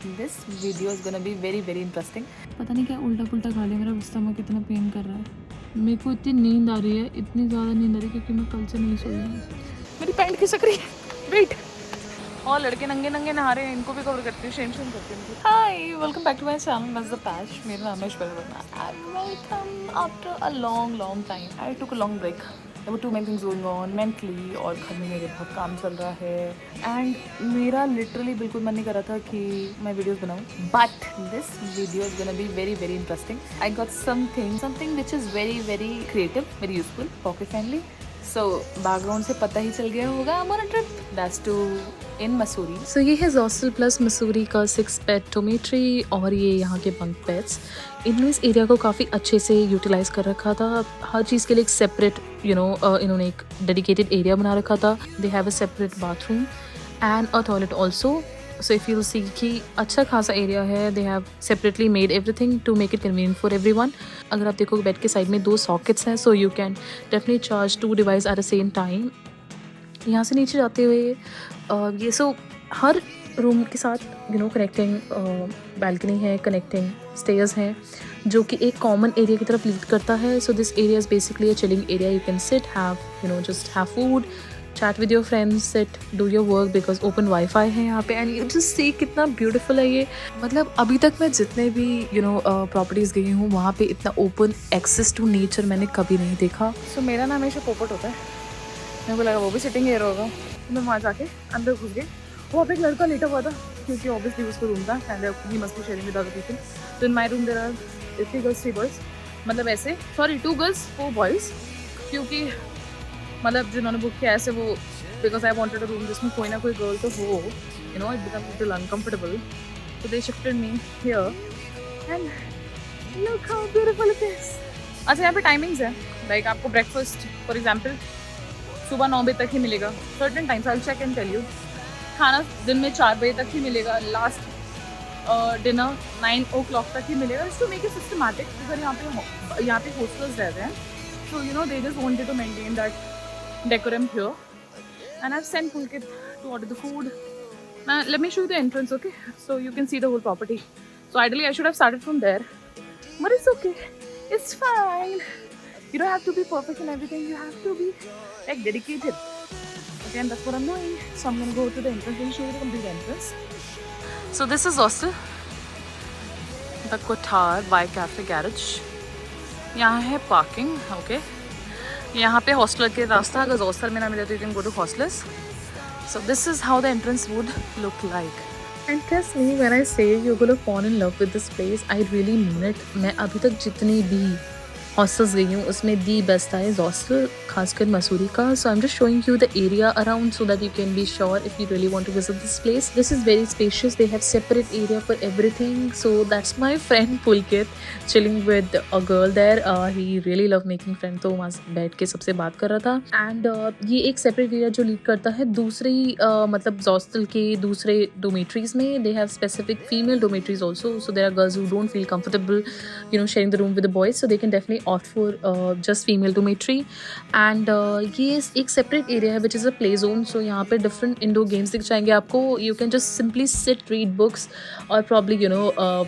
This video is gonna be very very interesting. पता नहीं क्या उल्टा पुल्टा खा लिया, मेरा स्टमक कितना पेन कर रहा है। मेरे को इतनी नींद आ रही है, इतनी ज़्यादा नींद आ रही है क्योंकि मैं कल से नहीं सोई हूँ। मेरी पैंट खिसक रही है, वेट। और लड़के नंगे नंगे नहा रहे हैं, इनको भी कवर करती हूँ, शेम शेम करती हूँ। Hi, welcome back to my channel मज़ द पैश। मेरा नाम है Aishwarya Verma and welcome after a long time. I took a long break. There were too many things going on mentally और घर में मेरे बहुत काम चल रहा है एंड मेरा लिटरली बिल्कुल मन नहीं कर रहा था कि मैं वीडियोस बनाऊँ, but this video is gonna be very very interesting. I got something which is very very creative, very useful, pocket friendly. So background से पता ही चल गया होगा, I'm on a trip. That's to in Mussoorie. सो ये है hostel plus Mussoorie का 6 पेट dormitory और ये यहाँ के बंक बेड्स. इन्होंने इस एरिया को काफ़ी अच्छे से यूटिलाइज़ कर रखा था. हर चीज़ के लिए एक सेपरेट इन्होंने एक डेडिकेटेड एरिया बना रखा था. They have a separate bathroom and a toilet also. So if you see कि अच्छा खासा एरिया है. They have separately made everything to make it convenient for everyone. अगर आप देखो बेड के साइड में 2 सॉकेट्स हैं, सो you can definitely charge 2 device at the same time. यहाँ से नीचे जाते हुए ये सो हर रूम के साथ कनेक्टिंग बैल्कनी है, कनेक्टिंग स्टेयर्स हैं जो कि एक कॉमन एरिया की तरफ लीड करता है. So this area is basically a chilling area. You can sit, have just have food, chat with your friends, sit, do your work because open WiFi है यहाँ पे. एंड यू जस्ट सी कितना beautiful है ये. मतलब अभी तक मैं जितने भी प्रॉपर्टीज़ गई हूँ वहाँ पे इतना ओपन एक्सेस टू नेचर मैंने कभी नहीं देखा. सो मेरा नाम हमेशा पोपट होता है. मेरे को लगा वो भी सिटिंग एरिया होगा. मैं वहाँ जाके अंदर घुस गई. वहाँ पे एक लड़का लेटा हुआ था क्योंकि ऑब्वियसली उसको रूम था and he must be sharing with other people. तो in my room there are 3 girls 3 boys. मतलब ऐसे, सॉरी 2 गर्ल्स 4 बॉयज, क्योंकि मतलब जिन्होंने बुक किया ऐसे वो, because I wanted a room जिसमें कोई ना कोई गर्ल तो हो, it become little uncomfortable. So they shifted me here and look how beautiful it is. अच्छा, यहाँ पे टाइमिंग्स है. लाइक आपको ब्रेकफास्ट फॉर एग्जाम्पल सुबह 9 बजे तक ही मिलेगा. Certain times I will check and tell you. खाना दिन में 4 बजे तक ही मिलेगा. लास्ट डिनर 9 o'clock तक ही मिलेगा. टू मेक इट सिस्टमैटिक, अगर यहाँ पे हॉस्टल्स रहते हैं, so they just wanted to maintain that decorum here. And I have sent Pulkit to order the food. Let me show you the entrance, okay? So you can see the whole property. So ideally I should have started from there, but it's okay, it's fine. You don't have to be perfect in everything. You have to be like dedicated. Okay, and that's what I'm doing. So I'm gonna go to the entrance and show you the complete entrance. So this is hostel, the Kothar by Cafe Garage. यहाँ है parking. Okay, यहाँ पे hostel के रास्ता, अगर hostel में ना मिले तो you can go to hostels. So this is how the entrance would look like. And trust me when I say you're gonna fall in love with this place, I really mean it. मैं अभी तक जितनी भी hostels गई हूँ उसमें the best है hostel, खासकर मसूरी का. So I am just showing you the area around so that you can be sure if you really want to visit this place. This is very spacious. They have separate area for everything. So that's my friend Pulkit chilling with a girl there. He really love making friend. तो वहाँ बैठ के सबसे बात कर रहा था. And ये एक सेपरेट एरिया जो लीड करता है दूसरी मतलब हॉस्टल के दूसरे डोमेट्रीज में. They have specific female dormitories also. So there are girls who don't feel comfortable sharing the room with the boys, so they can definitely opt for just female dormitory. And ये एक separate area है which is a play zone. So यहाँ पे different indoor games दिख जाएंगे आपको. You can just simply sit, read books or probably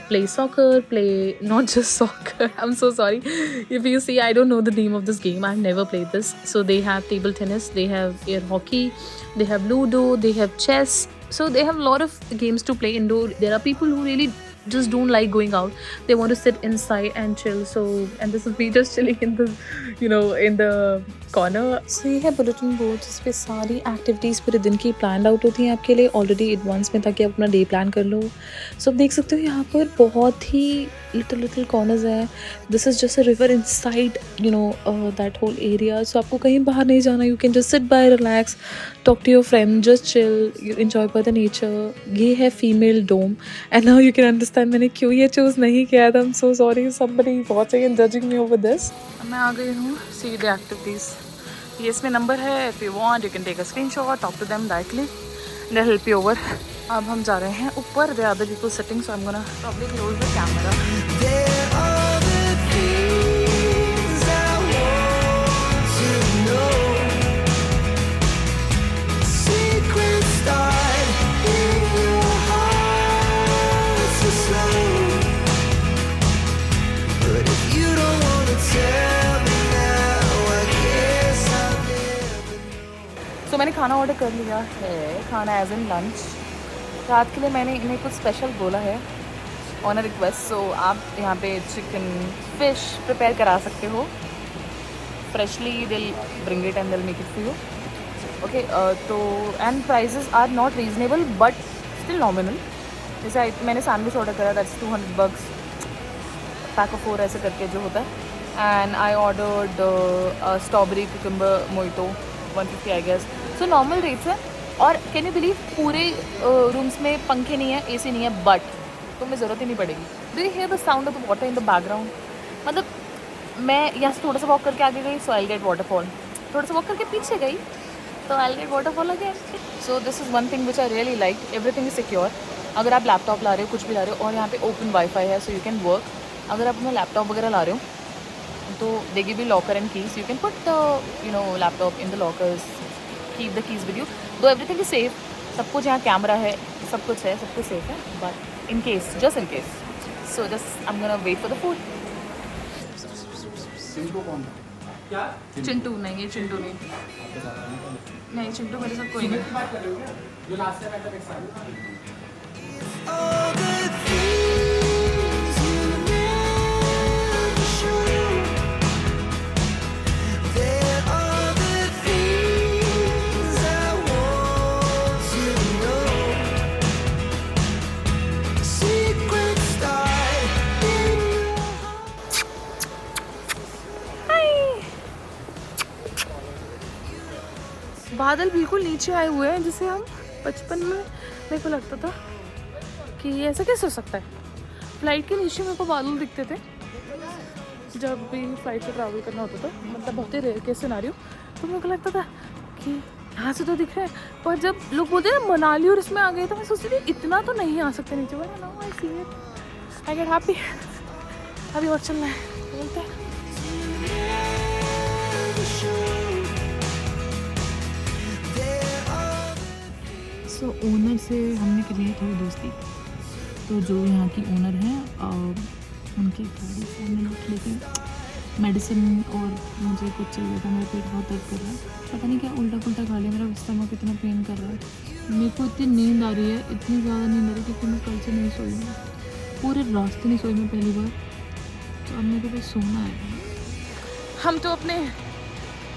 play soccer, play not just soccer. I'm so sorry if you see I don't know the name of this game. I've never played this. So they have table tennis, they have air hockey, they have ludo, they have chess. So they have a lot of games to play indoor. There are people who really just don't like going out. They want to sit inside and chill. So and this is me just chilling in the in the corner. So ये है bulletin board जिस पे सारी activities पूरे दिन की plan out होती हैं आपके लिए ऑलरेडी एडवांस में, ताकि आप अपना डे प्लान कर लो. सो आप देख सकते हो यहाँ पर बहुत ही लिटिल कॉर्नर्स हैं. This is just a river inside that whole area. सो आपको कहीं बाहर नहीं जाना. You can just sit by, relax, talk to your friend, just chill, you enjoy by the nature. ये है female dorm. And now you can understand मैंने क्यों ये चूज़ नहीं किया था. I am so sorry somebody watching and judging me over this. मैं आ गई हूँ. See the activities. ये इसमें नंबर है. If you want you can take a screenshot, talk to them directly, they help you over. अब हम जा रहे हैं ऊपर. They are the people sitting, so I am gonna probably close the camera. खाना ऑर्डर कर लिया है, खाना एज इन लंच। रात के लिए मैंने इन्हें कुछ स्पेशल बोला है ऑन अ रिक्वेस्ट, सो आप यहाँ पे चिकन फिश प्रिपेयर करा सकते हो freshly, they'll bring it and they'll make it for you. Okay, तो and prices are not reasonable but still nominal. जैसे मैंने सैंडविच ऑर्डर करा, दैट्स $200 पैक ऑफ 4 ऐसे करके जो होता है। And I ordered strawberry cucumber mojito 150 I guess. So normal rates है। और कैन यू बिलीव पूरे रूम्स में पंखे नहीं है, AC नहीं है, बट तुम्हें ज़रूरत ही नहीं पड़ेगी। Do you here the sound of the water in the background? मतलब मैं यहाँ से थोड़ा सा वॉक करके आगे गई, सो आई गेट वाटरफॉल। थोड़ा सा वॉक करके पीछे गई तो I get waterfall again. So this is one thing which I really like. Everything is secure. अगर आप लैपटॉप ला रहे हो, कुछ भी ला रहे हो, और यहाँ पे ओपन वाईफाई है, सो यू कैन वर्क। अगर आप अपना लैपटॉप वगैरह ला रहे हो तो they give you locker and keys, you can put the laptop in the lockers, keep the keys with you. दो एवरीथिंग इज सेफ, सब कुछ यहाँ कैमरा है, सब कुछ है, सब कुछ सेफ है, but in case, just in case, so just I am gonna wait for the food. Chintu नहीं, ये चिंटू नहीं, चिंटू मेरे साथ कोई नहीं। All the things you never show. There are the things I want to know. Secrets start in your heart. बादल बिल्कुल नीचे आए हुए हैं, जिसे हम बचपन में मेरे को लगता था कि ऐसा कैसे हो सकता है। फ्लाइट के नीचे मेरे को बादल दिखते थे जब भी फ्लाइट से ट्रैवल करना होता था, मतलब बहुत ही रेयर केस सिनेरियो। तो मेरे को लगता था कि यहाँ से तो दिख रहा है, पर जब लोग बोलते हैं ना मनाली और इसमें आ गए, तो मैं सोचती थी इतना तो नहीं आ सकते नीचे। But now I see it, I get happy. अभी और चलना है, बोलते हैं। Never show. There are so owner से हमने करी थोड़ी दोस्ती। तो जो यहाँ की ओनर हैं, उनकी गाड़ी से हमने लूट लेके मेडिसिन, और मुझे कुछ चाहिए था, मेरा पेट बहुत दर्द कर रहा है, पता नहीं क्या उल्टा पुल्टा खा लिया, मेरा स्टमक इतना पेन कर रहा है। मेरे को इतनी नींद आ रही है, इतनी ज़्यादा नींद आ रही है, क्योंकि मैं कल से नहीं सोई हूँ, पूरे रास्ते नहीं सोई मैं पहली बार। तो अब मेरे को सोना है। हम तो अपने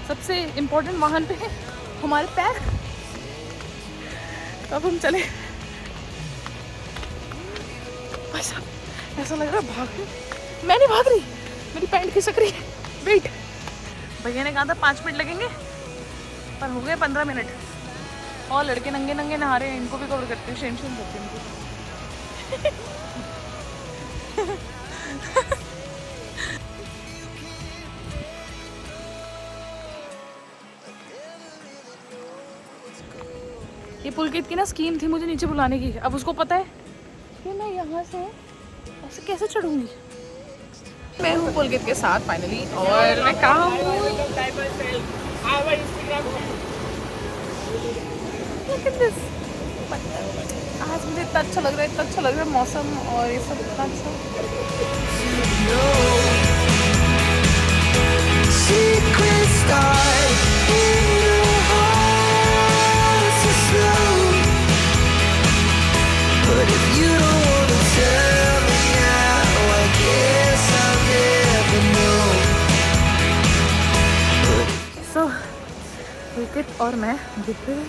सबसे इम्पोर्टेंट वाहन पे हैं, हमारे पैर। अब हम चले। भाई साहब ऐसा लग रहा है भाग रही, मैं नहीं भाग रही, मेरी पैंट खिसक रही है। वेट, भैया ने कहा था 5 मिनट लगेंगे, पर हो गए 15 मिनट। और लड़के नंगे नंगे नहा रहे हैं, इनको भी कवर करते हैं, शेम शेम करते हैं इनको। ये पुलकित की ना स्कीम थी मुझे नीचे बुलाने की। अब उसको पता है कि मैं यहाँ से ऐसे कैसे चढ़ूंगी। मैं हूँ पुलकित के साथ फाइनली, और मैं कहाँ हूँ? Look at this. आज मुझे इतना अच्छा लग रहा है, इतना अच्छा लग रहा है मौसम, और ये सब इतना अच्छा। secrets start in your heart so slow. But if you don't wanna tell me now, I guess I'll never know. So, पुलकित और मैं दिख रहे हैं,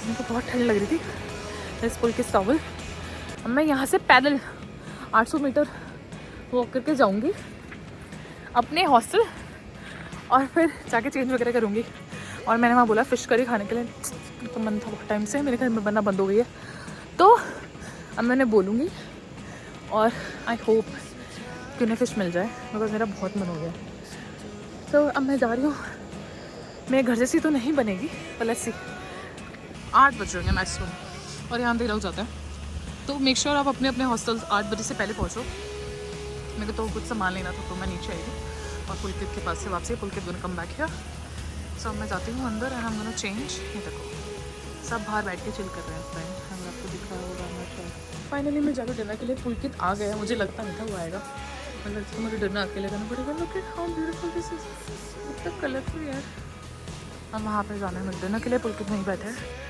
उनको बहुत ठंड लग रही थी इस पुलकित टॉवल। अब मैं यहाँ से पैदल 800 मीटर वॉक करके जाऊँगी अपने हॉस्टल, और फिर जाके चेंज वगैरह करूँगी। और मैंने वहाँ बोला फ़िश करी खाने के लिए, तो मन था बहुत टाइम से, मेरे घर में बनना बंद हो गई है, तो अब मैंने बोलूँगी, और आई होप कि उन्हें फ़िश मिल जाए, बिकॉज मेरा बहुत मन हो गया। तो अब मैं जा रही हूँ। मेरे घर जैसी तो नहीं बनेगी, पर लेट्स सी। 8 बज रहे हैं मैक्सिमम, और यहाँ देर हो जाता है, तो मेक श्योर आप अपने अपने हॉस्टल्स 8 बजे से पहले पहुँचो। मेरे को तो कुछ सामान लेना था, तो मैं नीचे आई थी, और पुलकित के पास से वापसी। पुलकित गोना कम बैक हियर। सो मैं जाती हूँ अंदर, and I am gonna change. ये देखो सब बाहर बैठ के चिल कर रहे हैं इस टाइम, अगर आपको दिख रहा होगा। मैं फाइनली मैं जाकर डिनर के लिए, पुलकित आ गया, मुझे लगता नहीं था वो आएगा, मतलब तो मुझे डिनर अकेले करना पड़ेगा। Look at how beautiful this is, इतना कलरफुल यार। हम वहाँ पे जाने में डिनर के लिए पुलकित वहीं बैठे हैं।